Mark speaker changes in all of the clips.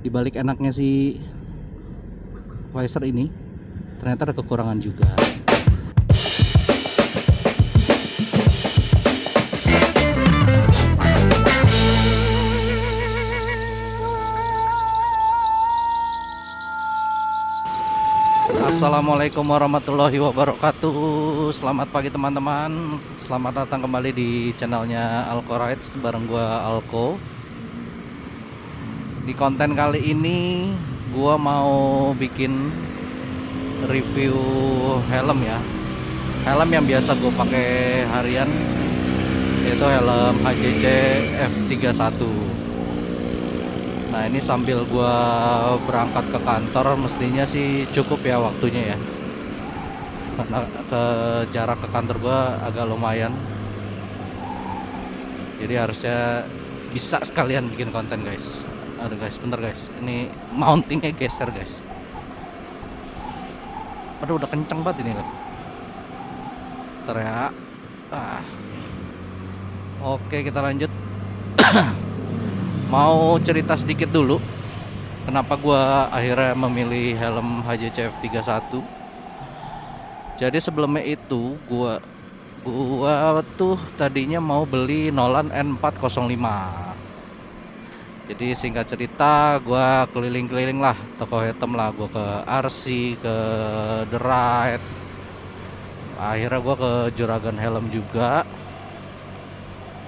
Speaker 1: Di balik enaknya si visor ini, ternyata ada kekurangan juga. Assalamualaikum warahmatullahi wabarakatuh. Selamat pagi teman-teman. Selamat datang kembali di channelnya Alko Rides bareng gua Alko. Di konten kali ini gua mau bikin review helm ya. Helm yang biasa gue pakai harian, yaitu helm HJC F31. Nah, ini sambil gua berangkat ke kantor, mestinya sih cukup ya waktunya ya. Karena jarak ke kantor gua agak lumayan. Jadi harusnya bisa sekalian bikin konten, guys. Aduh guys, bentar guys. Ini mountingnya geser, guys. Aduh, udah kenceng banget ini loh. Bentar ya. Oke, kita lanjut. Mau cerita sedikit dulu kenapa gua akhirnya memilih helm HJC F31. Jadi sebelumnya itu gua tuh tadinya mau beli Nolan N405. Jadi singkat cerita, gua keliling-keliling lah toko helm lah. Gua ke RC, ke The Ride. Akhirnya gua ke Juragan Helm juga.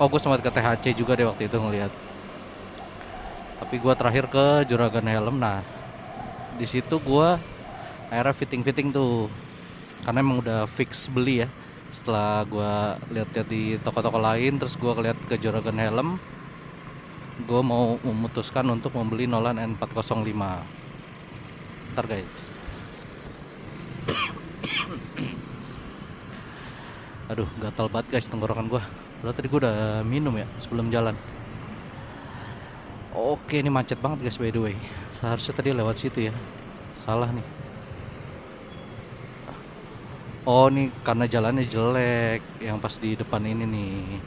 Speaker 1: Oh, gue sempat ke THC juga deh waktu itu ngeliat. Tapi gue terakhir ke Juragan Helm. Nah, di situ gue akhirnya fitting tuh, karena emang udah fix beli ya. Setelah gue lihat-lihat di toko-toko lain, terus gue lihat ke Juragan Helm, gue mau memutuskan untuk membeli Nolan N405. Ntar guys. Aduh, gatal banget guys tenggorokan gue. Padahal tadi gue udah minum ya sebelum jalan. Oke, ini macet banget guys by the way. Seharusnya tadi lewat situ ya. Salah nih. Oh, nih karena jalannya jelek yang pas di depan ini nih.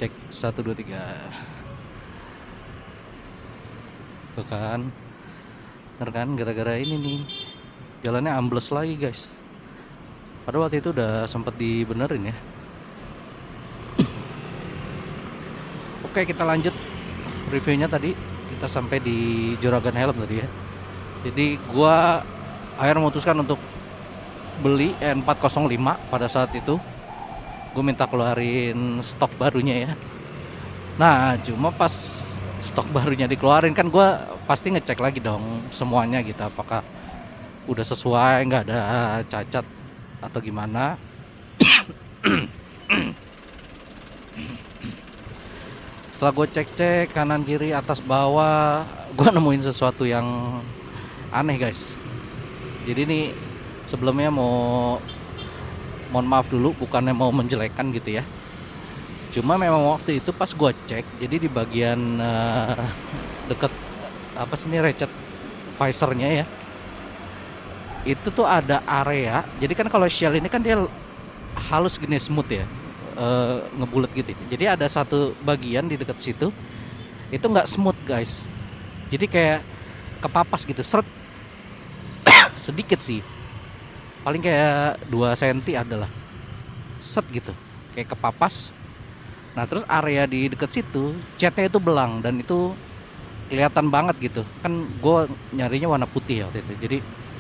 Speaker 1: Cek 1 2 3. Tuh kan. Bener kan, gara-gara ini nih jalannya ambles lagi guys. Padahal waktu itu udah sempet dibenerin ya. Oke, kita lanjut reviewnya. Tadi kita sampai di Juragan Helm tadi ya. Jadi gua akhirnya memutuskan untuk beli N405 pada saat itu. Gue minta keluarin stok barunya ya. Nah, cuma pas stok barunya dikeluarin kan gue pasti ngecek lagi dong semuanya gitu, apakah udah sesuai, nggak ada cacat atau gimana. Setelah gue cek kanan kiri atas bawah, gue nemuin sesuatu yang aneh guys. Jadi ini sebelumnya mohon maaf dulu, bukannya mau menjelekkan gitu ya. Cuma memang waktu itu pas gue cek, jadi di bagian deket apa sih ini, ratchet visornya ya, itu tuh ada area. Jadi kan kalau shell ini kan dia halus gini, smooth ya, ngebulet gitu. Jadi ada satu bagian di dekat situ itu nggak smooth guys. Jadi kayak kepapas gitu, seret. Sedikit sih, paling kayak 2 cm adalah set gitu, kayak kepapas. Nah, terus area di dekat situ catnya itu belang, dan itu kelihatan banget gitu kan. Gue nyarinya warna putih ya waktu itu. Jadi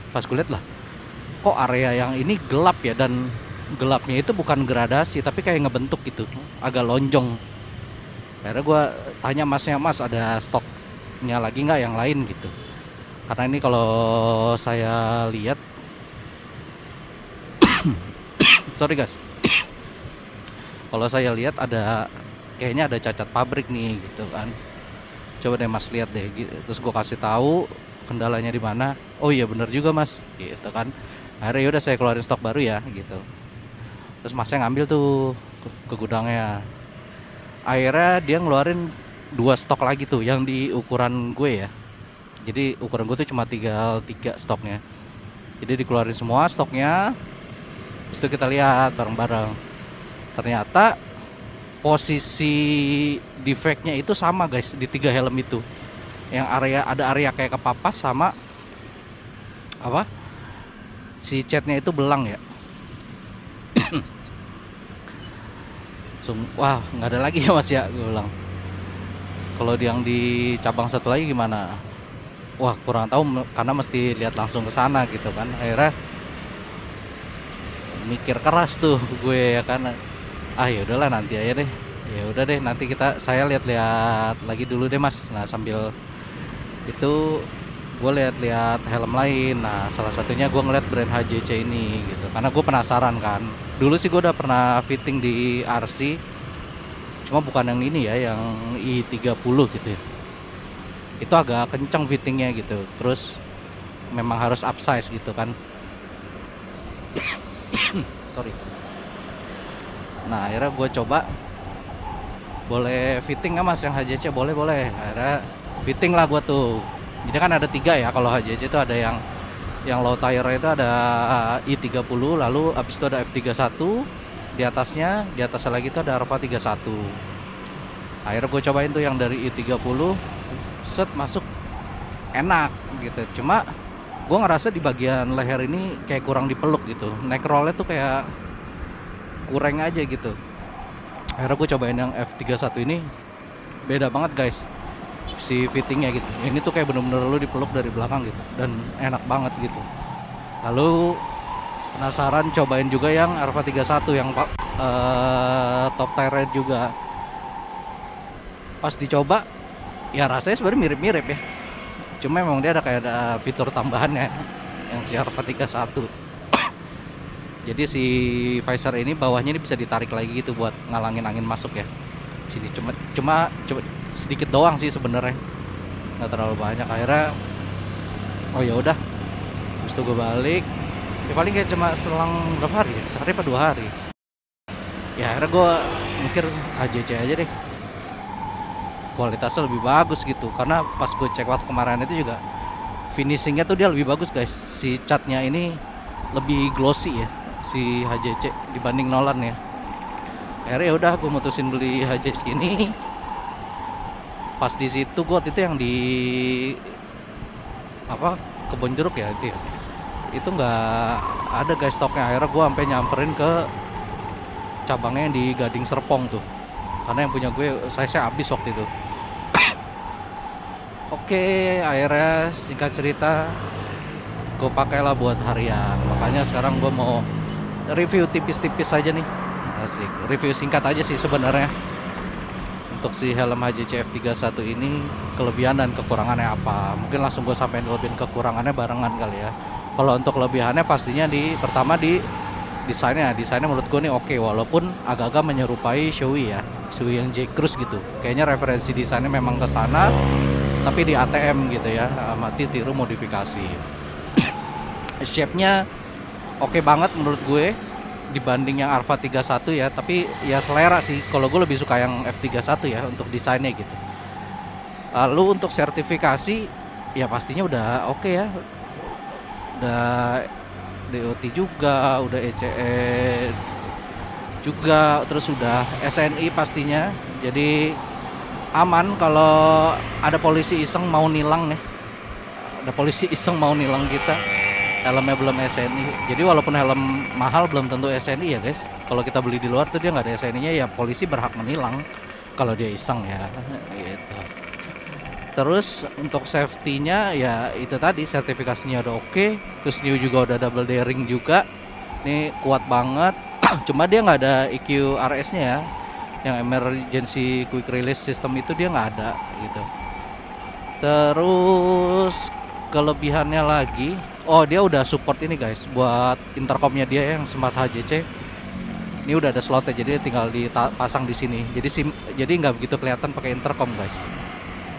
Speaker 1: pas gue liat lah, kok area yang ini gelap ya, dan gelapnya itu bukan gradasi tapi kayak ngebentuk gitu, agak lonjong. Akhirnya gue tanya masnya, mas ada stoknya lagi nggak yang lain gitu, karena ini kalau saya lihat sorry guys, kalau saya lihat kayaknya ada cacat pabrik nih gitu kan. Coba deh mas lihat deh gitu. Terus gue kasih tahu kendalanya di mana. Oh iya bener juga mas gitu kan. Akhirnya yaudah saya keluarin stok baru ya gitu. Terus masnya ngambil tuh ke gudangnya. Akhirnya dia ngeluarin 2 stok lagi tuh yang di ukuran gue ya. Jadi ukuran gue tuh cuma 3 stoknya. Jadi dikeluarin semua stoknya. Terus itu kita lihat bareng-bareng. Ternyata posisi defectnya itu sama guys di 3 helm itu. Yang ada area kayak kepapas sama apa? Si catnya itu belang ya. Wah, nggak ada lagi ya Mas ya, gue bilang. Kalau yang di cabang satu lagi gimana? Wah, kurang tahu karena mesti lihat langsung ke sana gitu kan. Akhirnya mikir keras tuh gue ya kan. Ya udahlah nanti aja deh. Ya udah deh, nanti saya lihat-lihat lagi dulu deh Mas. Nah, sambil itu gue lihat-lihat helm lain. Nah, salah satunya gue ngeliat brand HJC ini gitu. Karena gue penasaran kan. Dulu sih gue udah pernah fitting di RC. Cuma bukan yang ini ya, yang i30 gitu ya. Itu agak kencang fittingnya gitu. Terus memang harus upsize gitu kan. Sorry. Nah, akhirnya gue coba, boleh fitting nggak Mas yang HJC? Boleh. Akhirnya fitting lah gue tuh. Jadi kan ada 3 ya kalau HJC itu, ada yang low tire itu ada i30, lalu habis itu ada F31, di atasnya lagi itu ada Arva 31. Akhirnya gue cobain tuh yang dari i30, set masuk enak gitu. Cuma gue ngerasa di bagian leher ini kayak kurang dipeluk gitu, neck rollnya tuh kayak kurang aja gitu. Akhirnya gue cobain yang F31 ini, beda banget guys si fittingnya gitu. Ini tuh kayak bener-bener lu dipeluk dari belakang gitu, dan enak banget gitu. Lalu penasaran cobain juga yang Arva 31 yang top tire juga. Pas dicoba ya rasanya sebenarnya mirip-mirip ya, cuma memang dia ada fitur tambahannya yang si Arva 31. Jadi si visor ini bawahnya ini bisa ditarik lagi gitu buat ngalangin angin masuk ya. Sini cuma sedikit doang sih sebenarnya, nggak terlalu banyak. Akhirnya ya udah, terus gue balik ya, paling kayak cuma selang berapa hari ya, sehari apa 2 hari ya. Akhirnya gue mikir HJC aja deh, kualitasnya lebih bagus gitu. Karena pas gue cek waktu kemarin itu juga finishingnya tuh dia lebih bagus guys. Si catnya ini lebih glossy ya si HJC dibanding Nolan ya. Akhirnya udah gue mutusin beli HJC ini. Pas di situ gue waktu itu yang di Kebon Jeruk ya itu ya, itu nggak ada guys stoknya. Akhirnya gue sampai nyamperin ke cabangnya yang di Gading Serpong tuh, karena yang punya gue size-nya habis waktu itu. Oke, akhirnya singkat cerita gue pakailah buat harian. Makanya sekarang gue mau review tipis-tipis aja nih. Asik, review singkat aja sih sebenarnya untuk si helm HJC F31 ini, kelebihan dan kekurangannya apa. Mungkin langsung gue sampein kelebihan kekurangannya barengan kali ya. Kalau untuk kelebihannya pastinya pertama di desainnya menurut gue nih oke, walaupun agak-agak menyerupai Shoei ya, Shoei yang J-Cruise gitu. Kayaknya referensi desainnya memang ke sana, tapi di ATM gitu ya, mati tiru modifikasi. Shape-nya oke banget menurut gue dibanding yang Arva 31 ya, tapi ya selera sih. Kalau gue lebih suka yang F31 ya untuk desainnya gitu. Lalu untuk sertifikasi ya pastinya udah oke ya, udah DOT juga, udah ECE juga, terus udah SNI pastinya. Jadi aman kalau ada polisi iseng mau nilang nih, ada polisi iseng mau nilang kita, helmnya belum SNI. Jadi walaupun helm mahal belum tentu SNI ya guys. Kalau kita beli di luar tuh dia nggak ada SNI-nya, ya polisi berhak menilang kalau dia iseng ya gitu. Terus untuk safety-nya ya itu tadi, sertifikasinya udah oke. Terus new juga udah double daring juga, ini kuat banget. Cuma dia nggak ada EQ RS-nya ya, yang emergency quick release system itu dia nggak ada gitu. Terus kelebihannya lagi, dia udah support ini guys buat intercomnya dia yang Smart HJC. Ini udah ada slotnya, jadi tinggal dipasang di sini. Jadi nggak begitu kelihatan pakai intercom guys.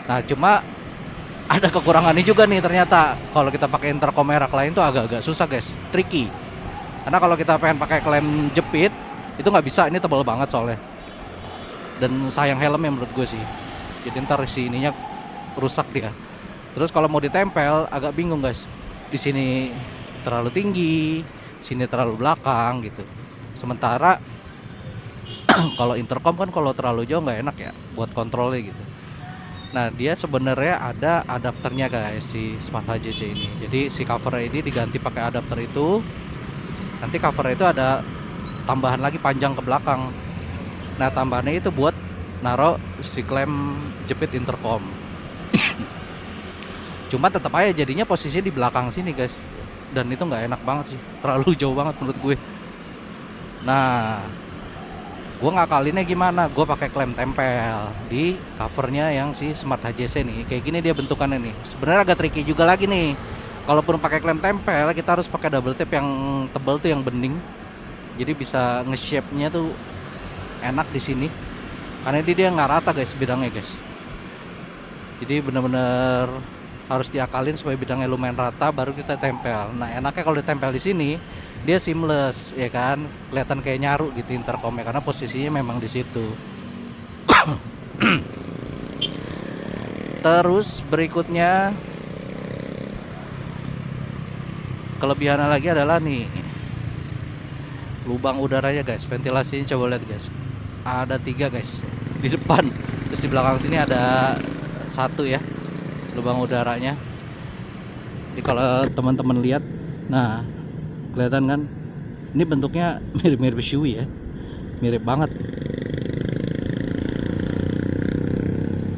Speaker 1: Nah cuma ada kekurangannya juga nih ternyata. Kalau kita pakai intercom merek lain tuh agak-agak susah guys, tricky. Karena kalau kita pengen pakai klem jepit itu nggak bisa, ini tebal banget soalnya. Dan sayang helmnya menurut gue sih. Jadi ntar si ininya rusak dia. Terus kalau mau ditempel agak bingung guys. Di sini terlalu tinggi, sini terlalu belakang gitu. Sementara Kalau intercom kan kalau terlalu jauh nggak enak ya buat kontrolnya gitu. Nah dia sebenarnya ada adapternya guys si Smart HJC ini. Jadi si cover ini diganti pakai adapter itu. Nanti cover itu ada tambahan lagi panjang ke belakang. Nah tambahannya itu buat naruh si klem jepit intercom. Cuma tetap aja jadinya posisinya di belakang sini guys. Dan itu nggak enak banget sih, terlalu jauh banget menurut gue. Nah gue ngakalinnya gimana, gue pakai klem tempel di covernya yang si Smart HJC nih. Kayak gini dia bentukannya nih. Sebenarnya agak tricky juga lagi nih. Kalaupun pakai klem tempel, kita harus pakai double tape yang tebal tuh, yang bening. Jadi bisa nge-shape-nya tuh enak di sini. Karena dia nggak rata guys bidangnya guys. Jadi bener-bener harus diakalin supaya bidangnya lumayan rata baru kita tempel. Nah enaknya kalau ditempel di sini dia seamless ya kan, kelihatan kayak nyaru gitu intercomnya karena posisinya memang di situ. Terus berikutnya kelebihannya lagi adalah nih lubang udaranya guys, ventilasinya coba lihat guys, ada 3 guys di depan, terus di belakang sini ada 1 ya lubang udaranya. Jadi kalau teman-teman lihat, nah kelihatan kan ini bentuknya mirip-mirip Shui ya, mirip banget.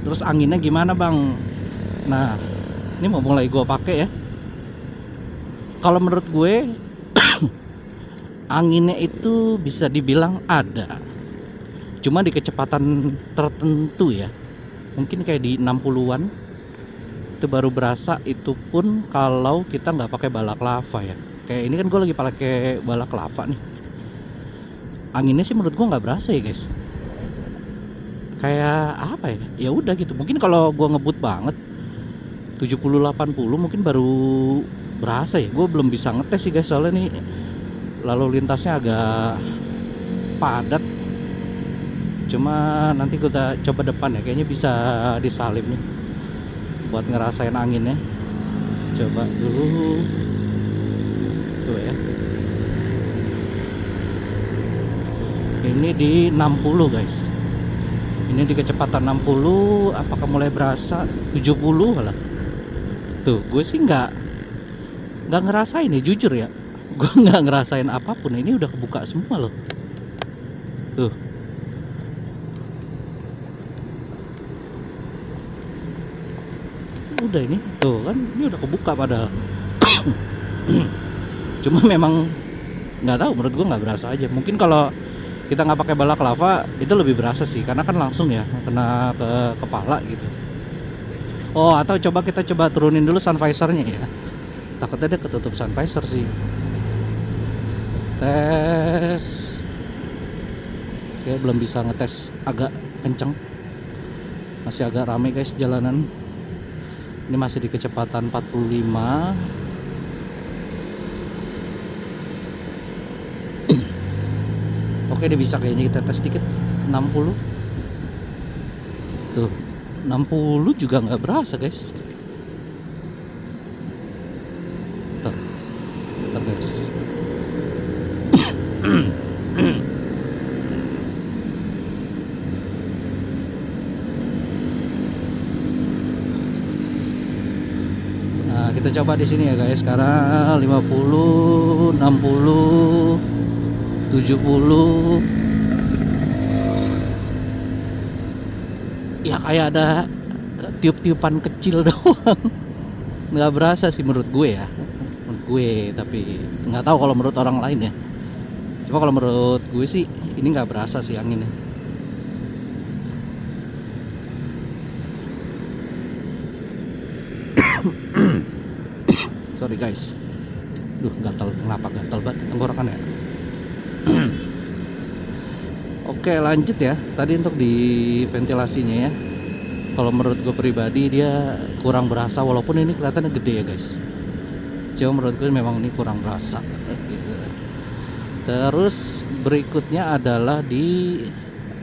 Speaker 1: Terus anginnya gimana bang? Nah ini mau mulai gue pakai ya. Kalau menurut gue anginnya itu bisa dibilang ada, cuma di kecepatan tertentu ya, mungkin kayak di 60-an itu baru berasa. Itu pun kalau kita nggak pakai balaklava ya. Kayak ini kan gue lagi pakai balaklava nih, anginnya sih menurut gue nggak berasa ya guys. Kayak apa ya, ya udah gitu. Mungkin kalau gue ngebut banget 70-80 mungkin baru berasa ya. Gue belum bisa ngetes sih guys, soalnya nih lalu lintasnya agak padat. Cuma nanti kita coba depan ya, kayaknya bisa disalip nih buat ngerasain anginnya. Coba dulu tuh ya, ini di 60 guys, ini di kecepatan 60. Apakah mulai berasa 70 lah? Tuh gue sih nggak ngerasain ya, jujur ya, gue nggak ngerasain apapun. Ini udah kebuka semua loh tuh. Udah ini tuh kan, ini udah kebuka padahal. Cuma memang nggak tahu, menurut gue nggak berasa aja. Mungkin kalau kita nggak pakai balaklava itu lebih berasa sih, karena kan langsung ya kena ke kepala gitu. Oh atau kita coba turunin dulu sun visornya ya, takutnya dia ketutup sun visor sih. Tes. Oke, belum bisa ngetes agak kenceng, masih agak rame guys jalanan. Ini masih di kecepatan 45. Oke, ini bisa kayaknya kita tes dikit 60. Tuh 60 juga nggak berasa guys. Tuh, guys. Kita coba di sini ya guys. Sekarang 50, 60, 70. Ya kayak ada tiup-tiupan kecil doang. Nggak berasa sih menurut gue ya. Menurut gue, tapi nggak tahu kalau menurut orang lain ya. Cuma kalau menurut gue sih ini nggak berasa sih anginnya. Sorry guys, gatal, kenapa gatal banget tenggorokan ya. Oke lanjut ya, tadi untuk di ventilasinya ya. Kalau menurut gue pribadi dia kurang berasa, walaupun ini kelihatannya gede ya guys. Cuma menurut gue memang ini kurang berasa. Terus berikutnya adalah di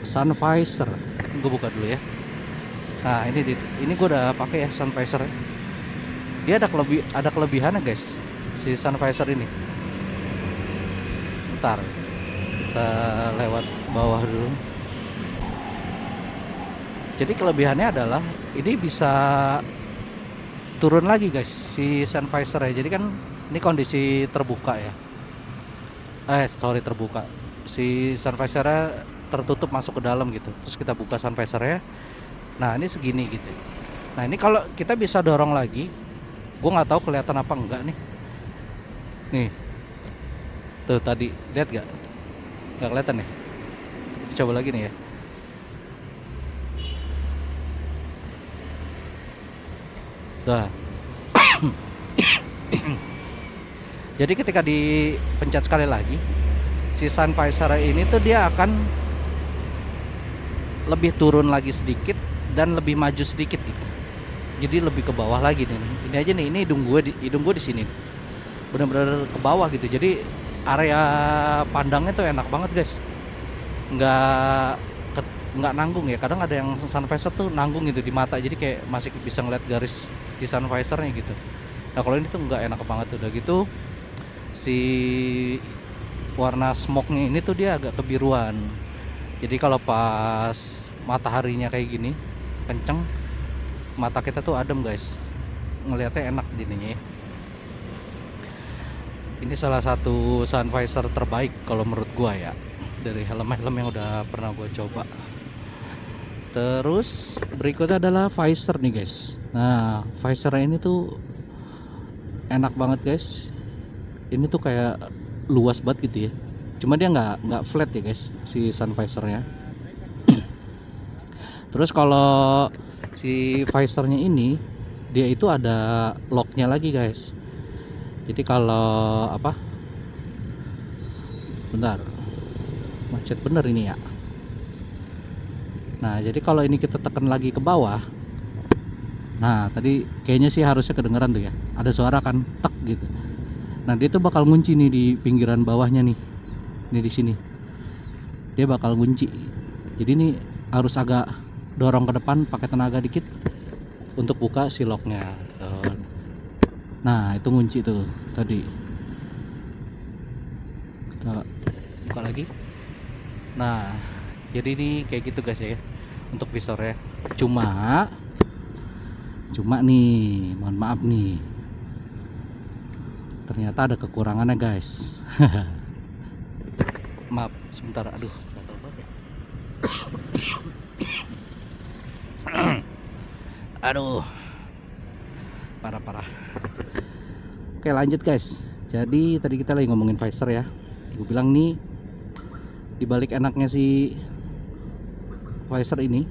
Speaker 1: sun visor. Gue buka dulu ya. Nah ini gue udah pakai ya sun visor. Dia ada kelebihannya guys, si sun visor ini. Bentar, kita lewat ke bawah dulu. Jadi kelebihannya adalah ini bisa turun lagi guys si sun visor ya. Jadi kan ini kondisi terbuka ya. Sorry, terbuka. Si sun visornya tertutup masuk ke dalam gitu. Terus kita buka sun visornya. Nah ini segini gitu. Nah ini kalau kita bisa dorong lagi, gue nggak tahu kelihatan apa enggak nih. Nih, tuh tadi lihat gak? Nggak kelihatan nih. Kita coba lagi nih ya. Dah. Jadi ketika dipencet sekali lagi, si sun visor ini tuh dia akan lebih turun lagi sedikit dan lebih maju sedikit gitu. Jadi lebih ke bawah lagi nih. Ini aja nih, ini hidung gue di sini. Bener-bener ke bawah gitu. Jadi area pandangnya tuh enak banget guys. Nggak nanggung ya. Kadang ada yang sun visor tuh nanggung gitu di mata. Jadi kayak masih bisa ngeliat garis di sun visornya gitu. Nah kalau ini tuh nggak enak banget. Udah gitu si warna smoke-nya ini tuh dia agak kebiruan. Jadi kalau pas mataharinya kayak gini kenceng, mata kita tuh adem guys, ngelihatnya enak jadinya. Ini salah satu sun visor terbaik kalau menurut gua ya, dari helm-helm yang udah pernah gua coba. Terus berikutnya adalah visor nih guys. Nah visor ini tuh enak banget guys. Ini tuh kayak luas banget gitu ya. Cuma dia nggak flat ya guys si sun visornya. Terus kalau si visornya ini dia itu ada locknya lagi guys. Jadi kalau apa? Bentar, macet bener ini ya. Nah jadi kalau ini kita tekan lagi ke bawah, nah tadi kayaknya sih harusnya kedengeran tuh ya. Ada suara kan tek gitu. Nah dia tuh bakal ngunci nih di pinggiran bawahnya nih. Ini di sini. Dia bakal ngunci. Jadi ini harus agak dorong ke depan pakai tenaga dikit untuk buka si locknya. Nah itu ngunci tuh tadi. Kita buka lagi. Nah jadi ini kayak gitu guys ya untuk visornya. Cuma nih, mohon maaf nih, ternyata ada kekurangannya guys. Maaf sebentar, aduh gatal banget. Aduh parah. Oke lanjut guys. Jadi tadi kita lagi ngomongin visor ya. Gue bilang nih, dibalik enaknya si visor ini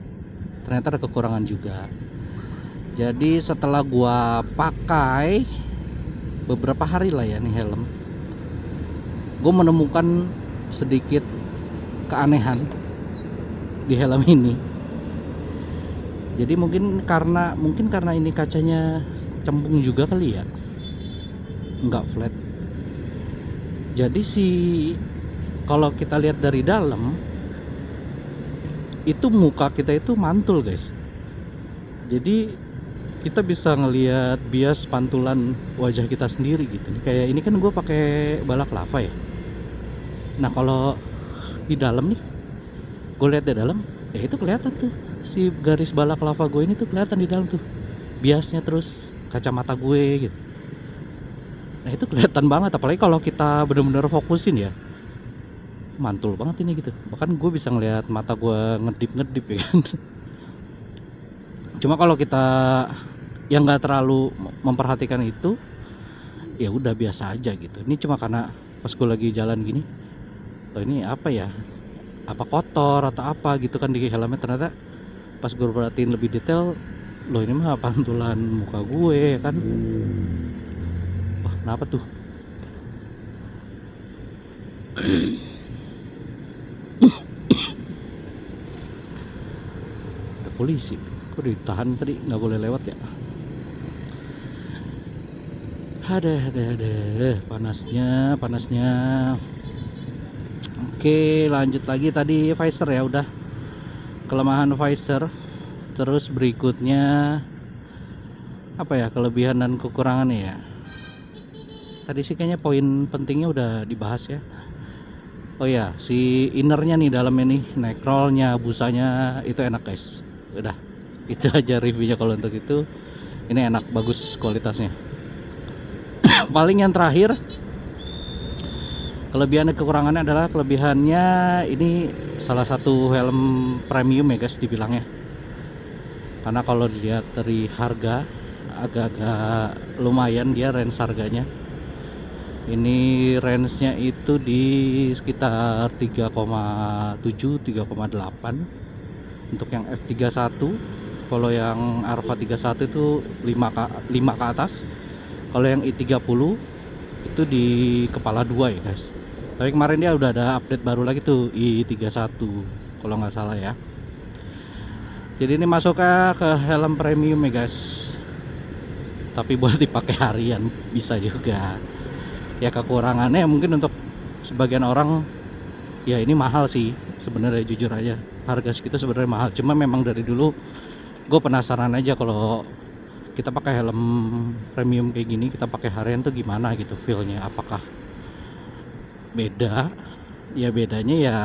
Speaker 1: ternyata ada kekurangan juga. Jadi setelah gua pakai beberapa hari lah ya nih helm, gue menemukan sedikit keanehan di helm ini. Jadi mungkin karena ini kacanya cembung juga kali ya, nggak flat. Jadi kalau kita lihat dari dalam itu muka kita itu mantul guys. Jadi kita bisa ngelihat bias pantulan wajah kita sendiri gitu. Kayak ini kan gue pakai balaclava ya. Nah kalau di dalam nih, gue lihat di dalam, ya itu kelihatan tuh si garis balaclava gue ini tuh kelihatan di dalam tuh biasnya, terus kacamata gue gitu. Nah itu kelihatan banget, apalagi kalau kita bener-bener fokusin ya, mantul banget ini gitu. Bahkan gue bisa ngelihat mata gue ngedip ya kan. Cuma kalau kita yang nggak terlalu memperhatikan itu, ya udah biasa aja gitu. Ini cuma karena pas gue lagi jalan gini, oh ini apa ya, apa kotor atau apa gitu kan di helmnya. Ternyata pas gue perhatiin lebih detail, loh ini mah pantulan muka gue kan. Wah kenapa tuh? Ada polisi, kok ditahan tadi, nggak boleh lewat ya. Ada panasnya. Oke lanjut lagi, tadi visor ya udah, kelemahan visor. Terus berikutnya apa ya, kelebihan dan kekurangannya ya. Tadi sih kayaknya poin pentingnya udah dibahas ya. Oh ya, si innernya nih dalamnya nih, nekrolnya, busanya itu enak guys. Udah, itu aja reviewnya kalau untuk itu. Ini enak, bagus kualitasnya. Paling yang terakhir, kelebihan dan kekurangannya adalah kelebihannya ini salah satu helm premium ya guys dibilangnya. Karena kalau dilihat dari harga agak-agak lumayan dia range harganya. Ini range-nya itu di sekitar 3,7 3,8 untuk yang F31. Kalau yang Arva 31 itu 5 ke atas. Kalau yang I30 itu di kepala 2 ya guys. Tapi kemarin dia udah ada update baru lagi tuh I31 kalau nggak salah ya. Jadi ini masuknya ke helm premium ya guys. Tapi buat dipakai harian bisa juga. Ya kekurangannya mungkin untuk sebagian orang ya ini mahal sih sebenarnya, jujur aja harga segitu sebenarnya mahal. Cuma memang dari dulu gue penasaran aja kalau kita pakai helm premium kayak gini, kita pakai harian tuh gimana gitu feelnya, apakah beda. Ya bedanya ya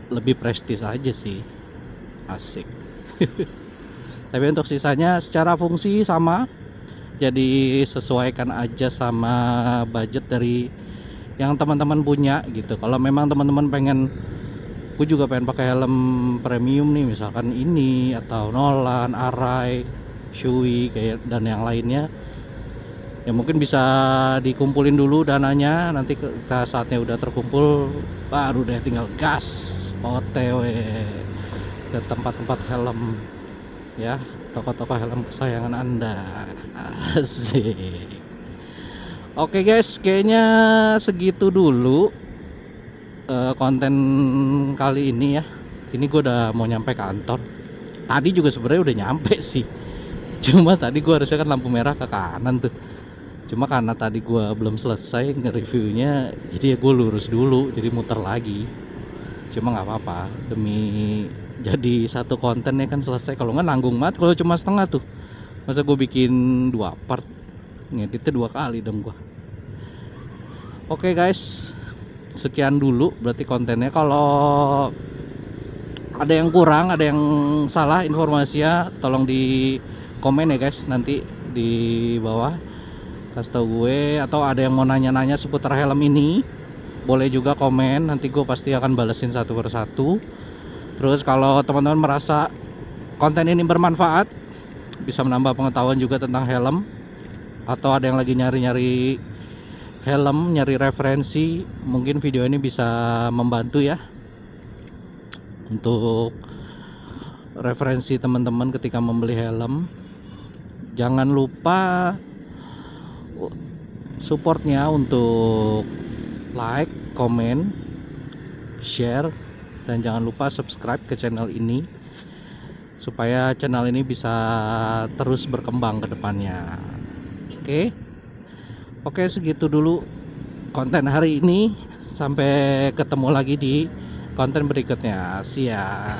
Speaker 1: lebih prestis aja sih, asik. Tapi untuk sisanya secara fungsi sama, jadi sesuaikan aja sama budget dari yang teman-teman punya gitu. Kalau memang teman-teman pengen, gue juga pengen pakai helm premium nih, misalkan ini atau Nolan, Arai, Shui kayak dan yang lainnya, ya mungkin bisa dikumpulin dulu dananya. Nanti ketika saatnya udah terkumpul baru deh tinggal gas OTW ke tempat-tempat helm ya, toko-toko helm kesayangan Anda. Asik. Oke guys, kayaknya segitu dulu konten kali ini ya. Ini gue udah mau nyampe kantor. Tadi juga sebenarnya udah nyampe sih. Cuma tadi gue harusnya kan lampu merah ke kanan tuh. Cuma karena tadi gue belum selesai nge-reviewnya, jadi ya gue lurus dulu, jadi muter lagi. Cuma nggak apa-apa, demi jadi satu konten ya kan selesai. Kalau nggak nanggung banget kalau cuma setengah tuh. Masa gue bikin 2 part, ngeditnya 2 kali dong gue. Oke guys, sekian dulu berarti kontennya. Kalau ada yang kurang, ada yang salah informasinya, tolong di komen ya guys, nanti di bawah kasih tau gue. Atau ada yang mau nanya-nanya seputar helm ini, boleh juga komen, nanti gue pasti akan balesin satu persatu. Terus kalau teman-teman merasa konten ini bermanfaat, bisa menambah pengetahuan juga tentang helm, atau ada yang lagi nyari-nyari helm, nyari referensi, mungkin video ini bisa membantu ya untuk referensi teman-teman ketika membeli helm. Jangan lupa supportnya untuk like, komen, share, dan jangan lupa subscribe ke channel ini supaya channel ini bisa terus berkembang ke depannya. Oke, segitu dulu konten hari ini. Sampai ketemu lagi di konten berikutnya. See ya.